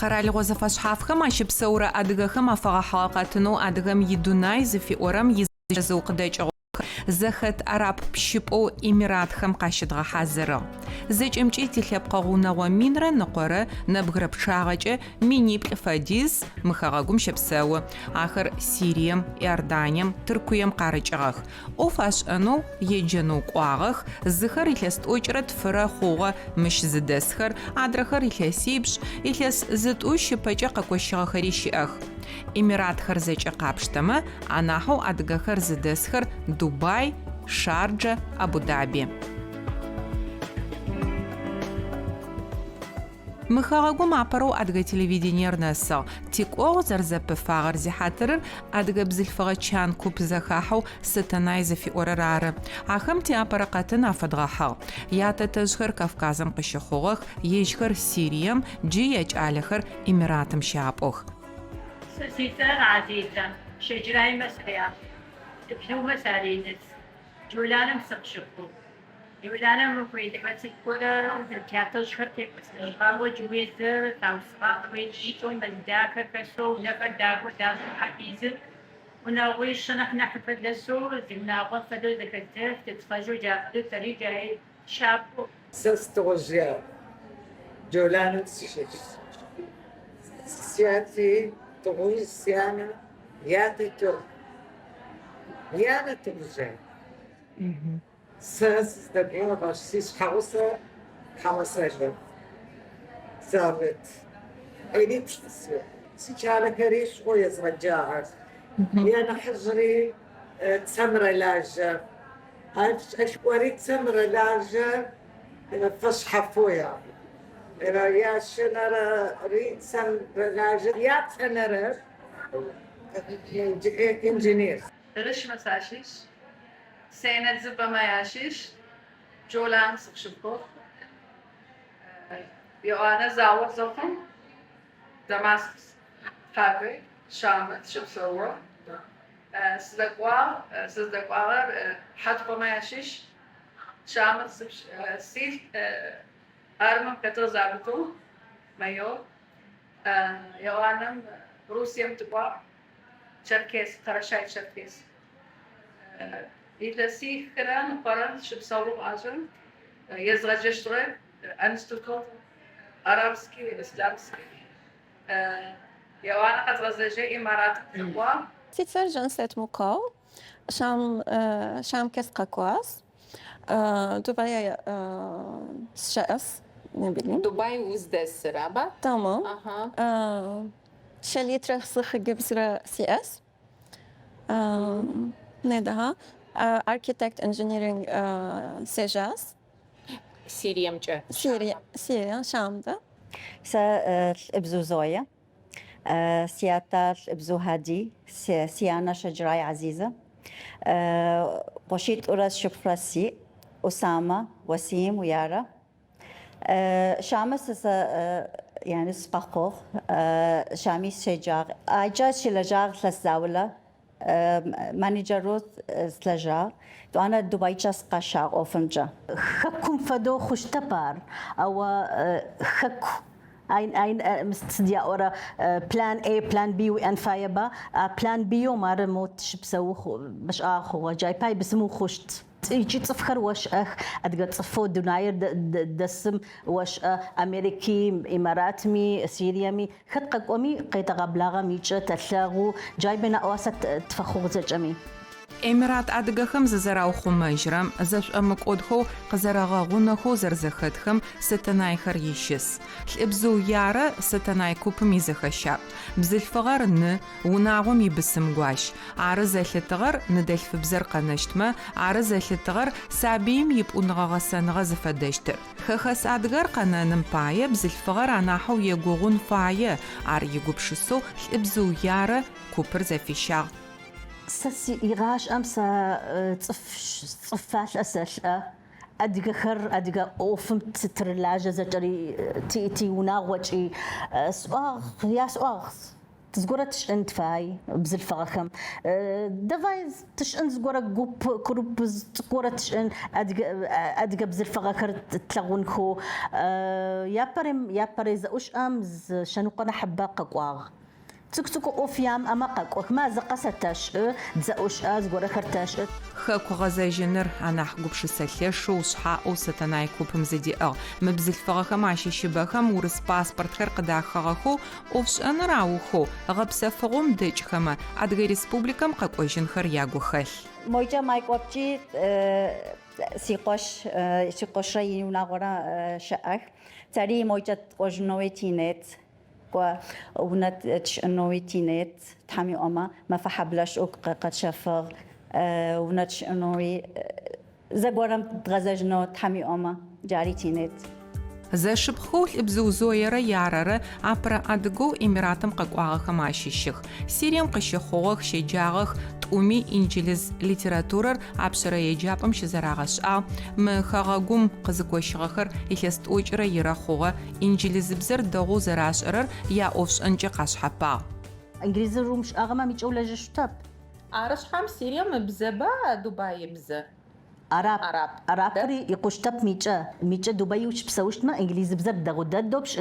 Къэрал гъозэфэ шъхьафхэм ащыпсэурэ адыгэхэм афэгъэхьыгъэкъэтынэу адыгэм идунай зыфиӏорэм изэукъыдэкӏыгъ зэхэт араб пщыпӏэу эмиратхэм къащыдгъэхьазырыгъ. Зэкӏэмкӏи тилъэпкъэ гъунэгъо минрэ ныкъорэ нэбгырэ пчъагъэкӏэ миниплӏ фэдиз мы хэгъэгум щэпсэу. Ахэр Сирием, Иорданием, Тыркуем къарыкӏыгъэх. Ӏоф ашӏэнэу еджэнэу кӏуагъэх. Зыхэр илъэс тӏокӏрэ тфырэ хъугъэ мыщ зыдэсхэр, адрэхэр илъэсипшӏ, илъэс зытӏу щыпэкӏэ къэкӏощыгъэхэри щыӏэх. Эмиратхэр зэкӏэ къапштэмэ анахьэу адыгэхэр зыдэсхэр Дубай, Шарджа, Абу-Даби. Мы хэгъэгум апэрэу адыгэ телевидениер нэсыгъ. Тикӏогъ зэрзэпыфагъэр зихьатырыр адыгэ бзылъфыгъэ чан куп зэхахьэу Сэтэнай зыфиӏорэр ары. Ахэм тиапэрэ къэтын афэдгъэхьыгъ. Ятэтэжъхэр Кавказым къыщыхъугъэх, ежьхэр Сирием, джы якӏалэхэр Эмиратым щапӏох. سيسان عزيزة شجراي مسريا بحومة سارينس جولانم سقشقو جولانم مفيدة بس كولا الكاتوش خرتك بس غاوة جويزر توسقا ويجيتون بزداكا كسو نفر داكو داسو حديزر وناويش نحن حفظ لسو زمنا غفدو ذكرتر تتفجو جافتو تريجا شابو سستوجيا جولانم سياتي تقول سيانا ياتي تور يانا ترجع ساس دقيقة باشيش حوصة حوصة ثابت أيدي بشتسوي سيشارة كريش ويز رجاعر يانا حجري تسمرة لاجة أشواري تسمرة لاجة فش حفويا يا شنرا ريد سن راجل يا شنرا انجينير رش مساشيش سينة زبا ما ياشيش جولان سخشبكو يوانا زاوة زوفن دماسكس خاكي شامت شبسورة سزدقوا حتبا ما ياشيش شامت سيل أرمم كتر زابطو مايو يوانم روسيا متبع شركيس خرشاي شركيس إذا سيخ كران قرن شبصورو عجل يزغجشتره أنستوكو عربسكي إسلامسكي يوانا قد غزجي إمارات تبع تتفر جنسة مكو شام كس قاكواس دبي شقف دبي وزدس رابع تمام شاليت رخصخ جبزرة سي اس ندها architect engineering سجاس سيريم جا سيريا شامدة ابزو زويا سياتا ابزو هادي سيانا شجراي عزيزة قشيت أراس شفراسي أسامة وسيم ويارا شامس يعني سباقو شامي شجاع أجا شلجاع للزاولة مانجروت سلجاع وأنا دبي جاس قشاع أوفنجا خكم فدو خوش تبار أو خكو ein مستديا أورا بلان A بلان B وأن فايبا بلان B ومارا موت شبسو باش آخو جاي باي بسمو خوشت يجي تفخر واش أدقى تصفو دناير دسم واش أمريكي إماراتمي سيريامي خد قومي قيت غبلاغا ميجا تلاغو جاي بنا أواسط تفخو زجامي Эмират адыгэхэм зызэраухъу мэжьрэм зэшӏомыкӏодхэу къызэрэгъэгъунэхэу зэрзэхэтхэм Сэтэнайхэр ищыс. Лӏыбзэу ярэ Сэтэнай купым изэхэщап. Бзылъфыгъэр ны, унагъом ибысым гуащ. Ары зэлъытыгъэр ныдэлъфыбзэр къэнэщтмэ, ары зэлъытыгъэр сабыим ипӏуныгъэ гъэсэныгъэ зыфэдэщтыр. Хэхэс адыгэр къэнэным пае бзылъфыгъэр анахьэу егугъун фае. Ар игупшысэу лӏыбзэу ярэ купыр зэфищагъ. سسي إيغاش أمسا صفاش أساش أدقى أدقى أوفم تترلاجة زجري تي وناغوتي سواغ يا سواغ تزغورة تشأن تفاي بزلفغخم دفايز تشأن زغورة كروب زغورة تشأن أدق بزلفغخر تلغون خو يا بريز أوش أمز شنو قنا حباق قواغ تكتك أوفيام أما قاك ما زقستاش تزأوش زغورة خرتاش خاكو غزاجنر أنا حقوب شسالشو وشحاء وستناي كوبهم زديئة مبزل فغاخم عشي شباخم ورس باسبورت خرق داخاخو وفش أنا راوخو غبسة فغوم ديج خما أدغي ريسبوبليكم قاقوشن خر ياغو خل موجة مايك وابجي سيقوش رأيي ونغورا شاك تاري موجة وجنوي تينيت ونت تشنوي تينيت تحمي أما ما فحبلش قد شفر ونتش أنوي زغورم تغزجنو تحمي أما جاري تينيت زاشبخول إبزوزويرة ياررة عبر أدغو إميراتم قاقواغ ماشيشيخ سيريم قشيخوغ شجاغ تقومي إنجليز ليتراتورر عبشرة يجابم شزراغش مخاغاقوم قزقوشغخر إخيست أوجرة يراخوغ إنجليز بزر دغو زراشرر يا أوفش أنجي قاشحبا إنجليزي رومش أغما ميجولا جشتاب عرش حام سيريم بزبا دبي بزا أرابري يقشتاب ميجا دبي وش بسوشت ما إنجليزي بزر دغو دادو بش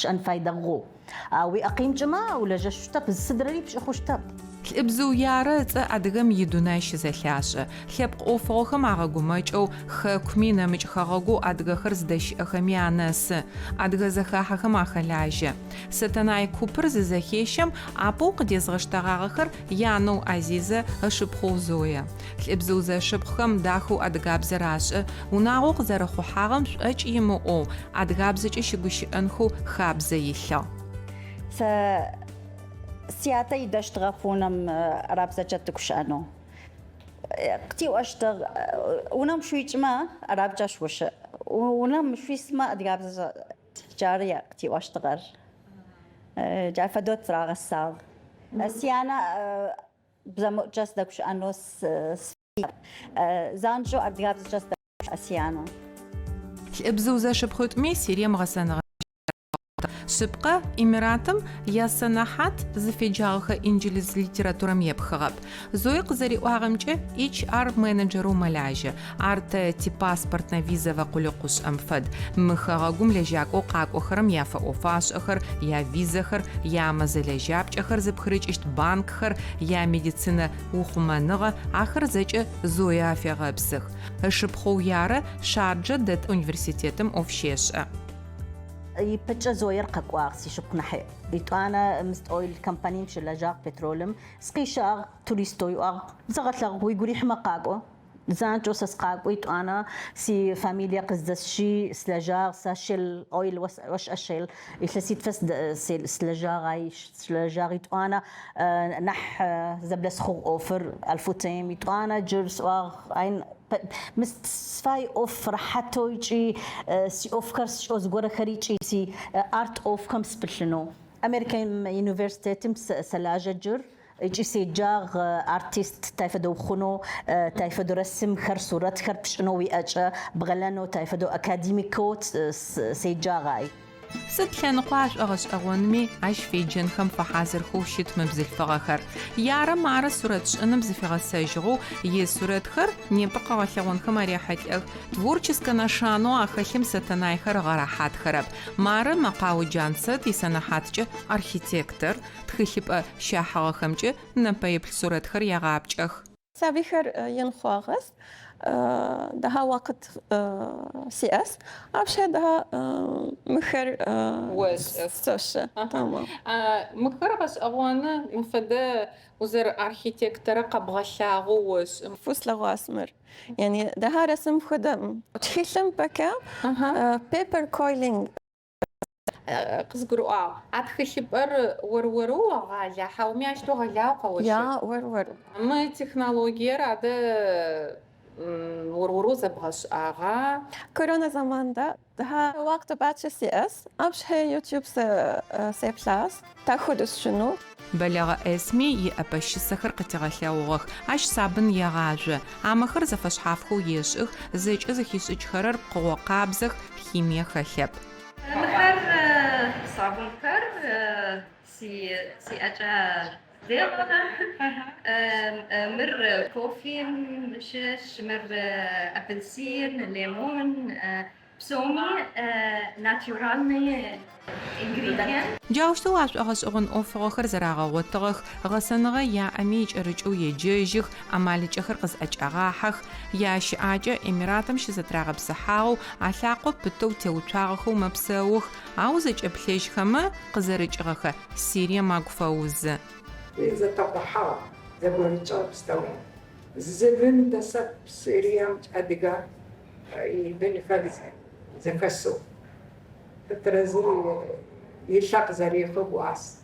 أنفاي دغو أوي أقيم جما ولا جشتاب السدري بش أخشتاب الإبزو يارة أدغم يدوناش زلاشة خيبق أوفوخم عغاقوماج أو خاكمينا مج خاقو أدغ خرز داش أخميانس أدغ زخاحخم أخلاجة ستناي كوبر زخيشم أبو قد يزغشتغاغخر يانو عزيزة شبخو زويا الإبزو زشبخم داخو أدغاب زراش وناغوق زرخو حاغم أج يمو أو أدغاب زج شبوش أنخو خاب زيشا سياتا يدشتغ فونم رابزة جاتكوش أنو قتيو أشتغ ونم شوي جما رابجا شوش ونم شوي سما أدقابزة جارية قتيو أشتغر جار فدوت راغ الساغ سيانا بزمو جاس دكوش أنو زانجو أدقابزة جاس دكوش أسيانا الإبزو زاشبخوت مي سيريم غسان شبقة إماراتم يا سناحات زفجاغة إنجليز ليتراتورم يبخغب زويق زري وعمجة HR مانجرو ملاجة عرت تي باسبورت فيزا وقلقوش أمفد مخغاقوم لجاك أوقاك أخرم يا فأوفاش أخر يا فيزا خر يا مزلجابج أخر زبخرج إشت بانك خر يا ميديسينا وخمانغة آخر زيج زويا في غابسخ شبخو يارة شارجة دت أونيفرسيتيتم أوفشيش يبتجا زوير قاقواغ سي شق نحي انا مست اويل كامباني مش لاجاق بترولم سقيشاغ توريستوي زغت لغ ويقولي حمقاقو زان جوسس قاقو انا سي فاميليا قزدس شي سلاجاغ ساشيل اويل وش اشيل يثلسيت فس سلاجاغ سلاجاغ انا نح زبلس خو اوفر الفوتيم انا جرس واغ عين مستفاي اوف راحتو يجي سي اوف كرس اوز غورا خريجي سي ارت اوف كم سبيشنو امريكان يونيفرسيتي تم سلاجه جر يجي سي جاغ ارتيست تايفدو خونو تايفدو رسم خر صورات خر بشنو وياجا بغلانو تايفدو اكاديميكو سي جاغاي ست نقاش أغش أغنمي عاش في جنخم فحازر خوشت مبزل فغاخر يارا مارا سورتش أنا بزل فغاساجغو يه سورت خر نيبقى غلغون خماري حتلغ تворческо نشانو أخلم ستناي خر غراحات خرب مارا مقاو جانسات يسانحاتج أرخيتكتر تخلب شاحة خمج نبايب سورت خر يغابجخ سابيخر ينخواغس دها وقت سي اس عبشة دها مخر سوش تمام مخر بس أغوانا مفدا وزر أرخيتكتر قبغشاغو وش فوس لغو أسمر يعني دها رسم خدم تخيلم بكا بيبر كويلينج قزقروا عتخشبر ورورو غاجا حاومي عشتو غاجا قوش يا ورور ما تكنولوجيا رادا ورورو زبغش آغا كورونا زمان ده وقت باتش سي اس أبش هي يوتيوب سي بلاس تاخدس شنو بلغ اسمي يأبش سخر قتغلاوغخ عش صابن يغاجة عمخر زفش حافخو يشخ زيج ازخيش اجخرر قوة قابزخ خيميا خلب مخر صابن خر سي أجا زيغ مر كوفي مشش مر أبلسين ليمون بسومي ناتورالني ingredient جاوشتو عشقاش أغن أوفغخر زراغا وطغخ غسنغا يا أميج رجعو يجيجيخ أماليج أخر قز أجاغاحخ يا شعاجة إميراتم شزتراغ بسحاو علاقو بتو تيوتاغخو مبساوخ عاوزج أبليش خما قزرج أغخ سيريا ماغفوز إذا تبحر زبون تشابستون زبون دسب سيريام أدقى يبني فلس زفسو تترزل يشاق زريخ بواس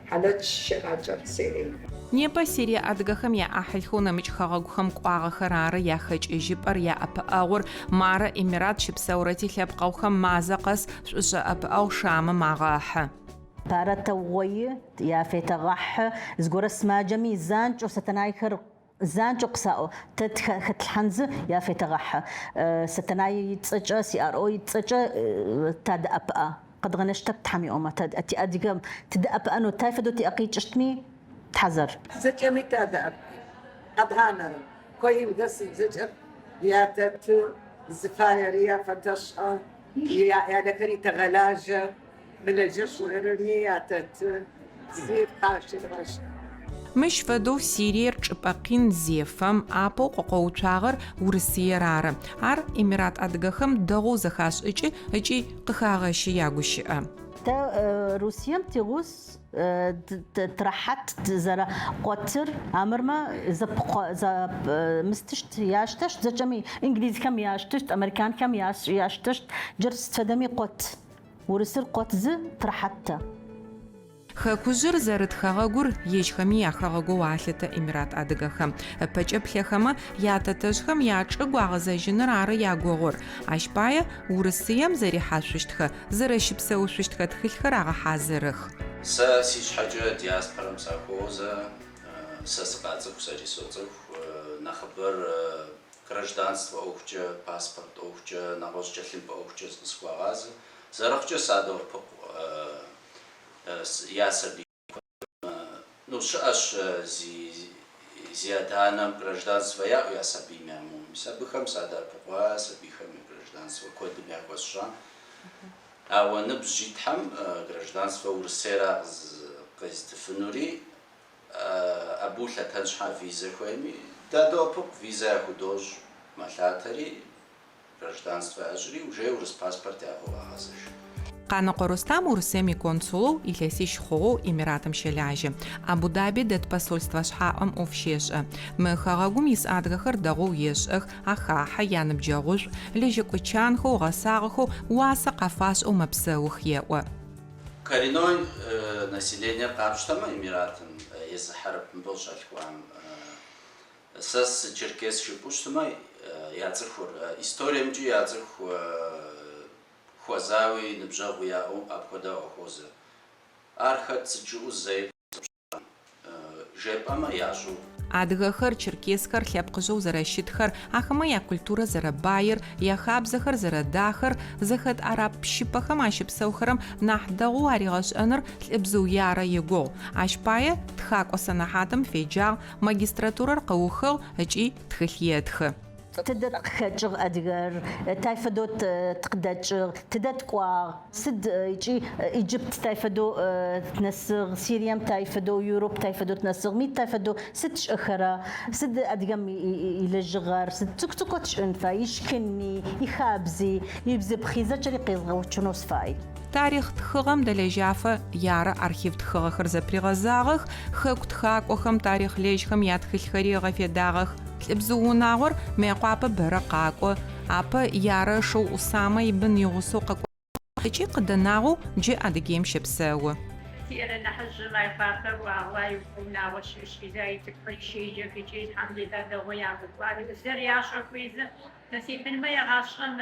حالات الشغاجة سيريام نيبا سيريا أدغخم يا أحلخو نمج خاغوخم قواغ خرار يا خج إجيبر يا أبأغور مارا إميرات شبسورتي لبقوخم مازقس شوش أبأغ شام ماغاح بارتوي يا فتغح زغور اسما جمي زانج وستنايخر زانج قساو تتخت الحنز يا فتغح ستناي تصج سي ار او تصج تاد ابا قد غنشت تحمي اوما تاد اتي ادغم تد ابا انو تايفدو تي اقيت اشتمي تحذر زجمي تاد قد هانا كوي بدس زجر يا تت زفاير يا فتش يا دكري تغلاجه من الجيش والرميات زيت قاشي الغش مش فدو سيرير چبقين زيفم أبو قوقوچاغر ورسيرار عر إميرات أدغخم دغو زخاش إجي قخاغشي ياغوشي تا روسيا تيغوس ترحت زرا قطر عمرما زب مستشت ياشتشت زجمي انجليزي كم ياشتشت امريكان كم ياشتشت جرست فدمي قط ورسل قط ز ترحت خكوجر زرت خاغور يشخمي ياخاغو وعلتا إميرات أدغخم بجبلخما ياتتشخم ياچغو غزاجنر عر ياغور عشبايا ورسيام زري حاششتخ زرشبسوششتخ تخلخر اغا حاضرخ سيش حاجة دياسبرا مساكوزا ساسقاطخ ساريسوцх نخبر гражданство охче паспорт охче нагожчелим охче сквагаз зарахче садор ясаби ну шаш зиаданам гражданство я ясаби мяму сабихам садар пуа сабихам гражданство код мягоша а он бжитхам гражданство урсера قيستفنوري أبوش لتنشح فيزا خويمي دادو بوك فيزا خدوج مالاتري гражданство أجري وجاي ورس паспорт ياهو هازش قانا قرستام ورسامي كونسولو إليسيش خو إميراتم شلاجي أبو دابي دت посольство شحاقم أوفشيش مخاغوم يسأدغخر دغو يشأخ أخا حيان بجاغوش لجيكو چانخو غساغخو واسا قفاش ومبساوخ يأو коренное население Капштама Эмиратом езахараб мболж алькуам сас черкес шипуштама яцхур историям джи яцх хвазави нбжагу яу абхода охоза архат цчу зей жепама яжу أدغخر черкесхэр лъэпкъыжъэу зэрэщытхэр ахэмэ я культурэ зэрэбаир, яхабзэхэр зэрэдахэр, зэхэт араб пщыпэхэм ащыпсэухэрэм нахь дэгъоу аригъэшӏэныр лӏыбзыу ярэ егугъ. Ащ пае тхакӏо сэнэхьатэм феджагъ, магистратурэр къыухыгъ ыкӏи тхылъ етхы. تدت خجر أدغر تايفدو تقدر تدت قوا سد يجي إيجيبت تايفدو تنسر سيريام تايفدو يوروب تايفدو تنسر ميت تايفدو ستش أخرى سد أدغم إلى الجغار سد تك تكوتش أنفا يشكني يخابزي يبزي بخيزة جري قيزغا وتشنوس فاي تاريخ تخغم دلجافة يارا أرخيف تخغخر زبريغزاغخ خك تخاكوخم تاريخ ليجخم ياتخلخري غفيداغخ لبزوناغور ميقوابا برقاكو أبا يارا شو أسامة يبن يغسو قاكو إيجي قدناغو جي أدقيم شبساو سيرا نحج الله يفاقر والله يكوننا وشوشي زي تكفل شيء في شيء الحمد لله دوغي عبد الله بسر ياشر كويزة نسيب من ما يغاشن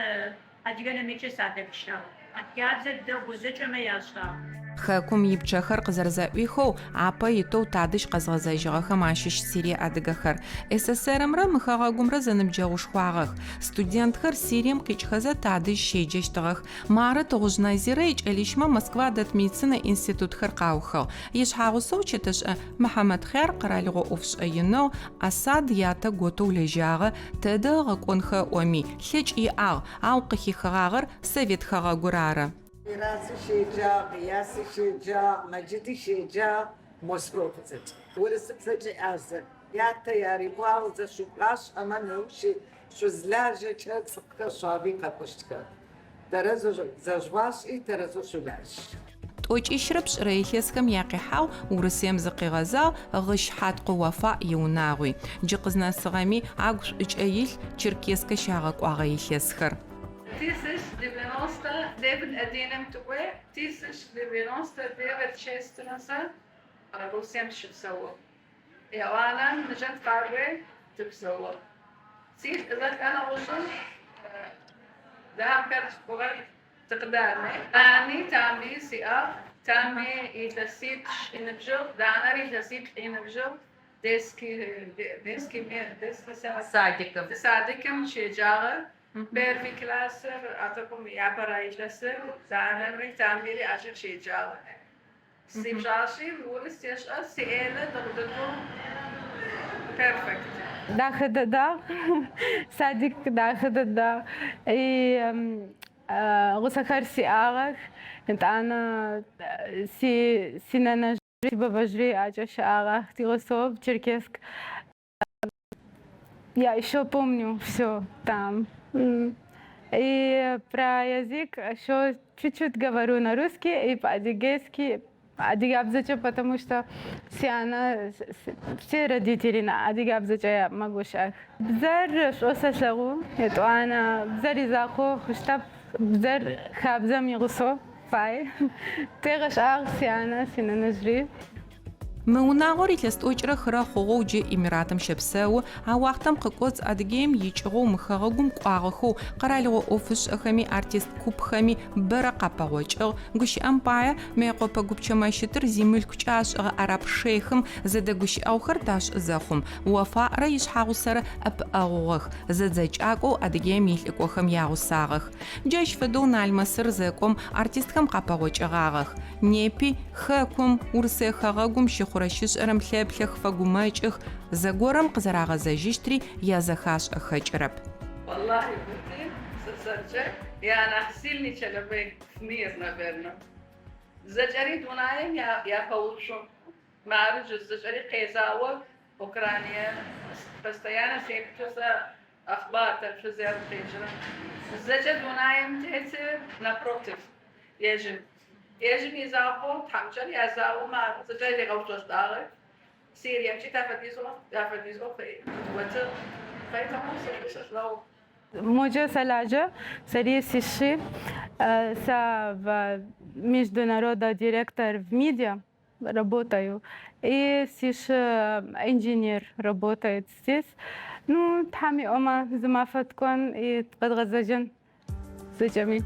أدقنا ميكي سادة بشنا أتقاد زد دوغو زجا ما ياشر Хэкум ипчэхэр къызэрызэӏуихэу апэ итэу тадыжь къэзгъэзэжьыгъэхэм ащыщ Сирие адыгэхэр. СССР-ымрэ мы хэгъэгумрэ зэныбджэгъушхуагъэх. Студентхэр Сирием къикӏхэзэ тадыжь щеджэщтыгъэх. Мары тыгъужъ Назирэ икӏэлищмэ Москва дэт медицинэ институтхэр къаухыгъ. Ишъхьагъусэу чэтышӏэ Мэхьэмэд-Хъяр къэралыгъо ӏофшӏэ иныгъ, Асад ятэ готэу лэжьагъэ, тэдэ гъэкӏонхэ ӏоми. Лъэкӏ иӏагъ, ау къыхихыгъагъэр Совет хэгъэгур ары. راسي شجاع قياسي شجاع مجدي شجاع موسكو فزت ورسك سجي أرزل يا تياري باوزة شو قاش أما نوشي شو زلاجة كات سكر شابين قبشتك ترزو زجواش إي ترزو شو لاج Тӏокӏищрэ пшӏырэ илъэсхэм якъихьагъ Урысыем зыкъигъэзагъ Гъыщхьат Къыуафа иунагъуи. Джы къызнэсыгъэми агу шӏукӏэ илъ Черкескэ щагъэкӏуагъэ илъэсхэр. Тысяч 99 одинем тугой, 1099 шестнаса Русем шипсово. Яванан нежат карве типсово. Сих зат ана ушун дам карт погар تقدرني أني تعمي سياق تعمي يتسيت إنبجو دانري يتسيت إنبجو ديسكي صادقم شجاعة بيرفي كلاسر أتوقع يعبر يجلسر دانري تعمي أشر شجاعة سيبجاشي ورس يشأ سيئلة دغدغو perfect داخل دا صادق داخل دا غسخر سياغك كنت أنا سنانا جري ببجري أجا شاغك تيغسوب Черкесск. Я еще помню все там. И про язык еще чуть-чуть говорю на русский и по-адыгейски. Адыгабзача, потому что все родители на адыгабзача я могу шаг. Бзар шосашагу, это она бзар изахо хштаб бзар хабзам йгусо фай. Тэгаш аг сиана синанажри. Мэунагъор илъэстӏокӏрэ хырэ хъугъэу джы Эмиратым щэпсэу, а уахътэм къыкӏоц Адыгеем икӏыгъэу мы хэгъэгум кӏуагъэхэу къэралыгъо ӏофышӏэхэми, артист купхэми бэрэ къапэгъокӏыгъ. Гущыӏэм пае Мыекъуапэ гупчэмэ щытыр зимылъкукӏэ ашӏыгъэ араб шейхым зэдэгущыӏэухэр ташӏызэхъум. Уафаӏрэ ишъхьагъусэрэ ӏэпыӏэгъугъэх. Зэдзэкӏакӏоу Адыгеем илӏыкӏохэм ягъусагъэх. Джащ фэдэу Налмасыр зэкӏом артисткэм къапэгъокӏыгъагъэх. Непи хэкум Урысэ хэгъэгум хуращышӏэрэм лъэплъэх фэгумэкӏых зэгорэм къызэрагъэзэжьыщтри язэхашӏэхэкӏырэп. والله بنتي سرجة يا أنا حسيلني شلبي مير نبرنا زجري دونايم يا فوشو معرج الزجري قيزاوة أوكرانيا بستيانا سيبتوسا أخبار تلفزيون تيجرا الزجر دونايم تهتر نبروتيف يجب يزاقو تحمجر يزاقو مع زجري غوتوش داغي سيريا مشي تافديزو في وتر فايتمو سيبتوسا Моя салажа, Сария Сиши, международный директор в медиа работаю, и Сиши инженер работает здесь. Ну, там и ома замафаткон и подгазажен зачем?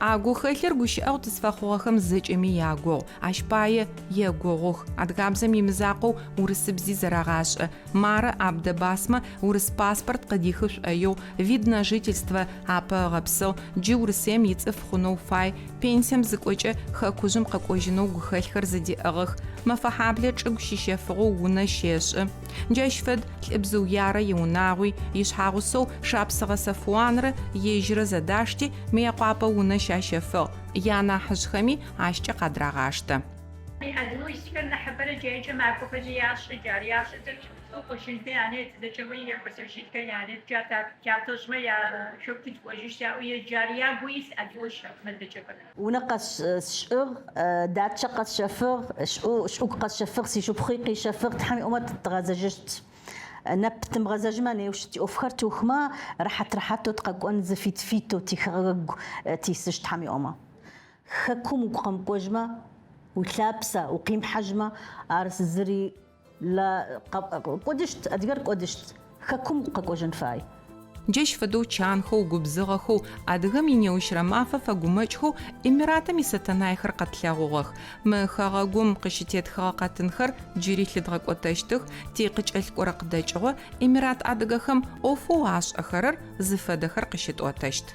Агу хэлъэр гущыӏэу тысфэхъугъэхэм зэкӏэми ягугъ. Ащ пае егугъух. Адыгабзэм имызакъоу урысыбзи зэрагъашӏэ. Мары абдэ басмэ урыс паспорт къыдихы шӏоеу, вид на жительство апэ гъэпсэу, джы урысыем ицӏыф хъунэу фай, пенсием зыкӏокӏэ хэкужъым къэкӏожьынэу гухэлъхэр зэдиӏыгъэх. Мэфэхьаблэ чӏыгу щищэфыгъэу унэ щешӏы. Джащ фэд лӏыбзыу ярэ иунагъуи, ишъхьагъусэу Шапсыгъэ Сэфуанрэ ежьырэ зэдашти, Мыекъуапэ унэ щащэфыгъ. Янахьыжъхэми ащкӏэ къадрагъаштэ. أدنو يسكن حبر جيجة ما كوفجي ياش جارياش وشين يعني تدشوي بسوشي يعني جاتوش ما يا شوكت وجيش يا جاريا بويس أدوش من تجبر ونقص شؤغ دات شقص شفر شؤغ قص شفر سي شو بخيقي شفر تحمي أمت تغازجت نبت مغازجماني وشتي أفكرت وخما راحت تقاقون زفيت فيتو تيخرج تيسش تحمي أما خكم وقم قوجما وثابسة وقيم حجمة عرس الزري لا قدشت أدقر قدشت خكم قاقوجن فاي جيش فدو چانخو گوبزغخو ادغم ينيوشرا مافا فگومچخو اميراتم يستناي خرقت لاغوغخ مخاغوم قشتيت خاقاتنخر جيري لدغك اوتشتخ تي قچلك ورق دچغو اميرات ادغخم اوفو عاش اخرر زفدخر قشت اوتشت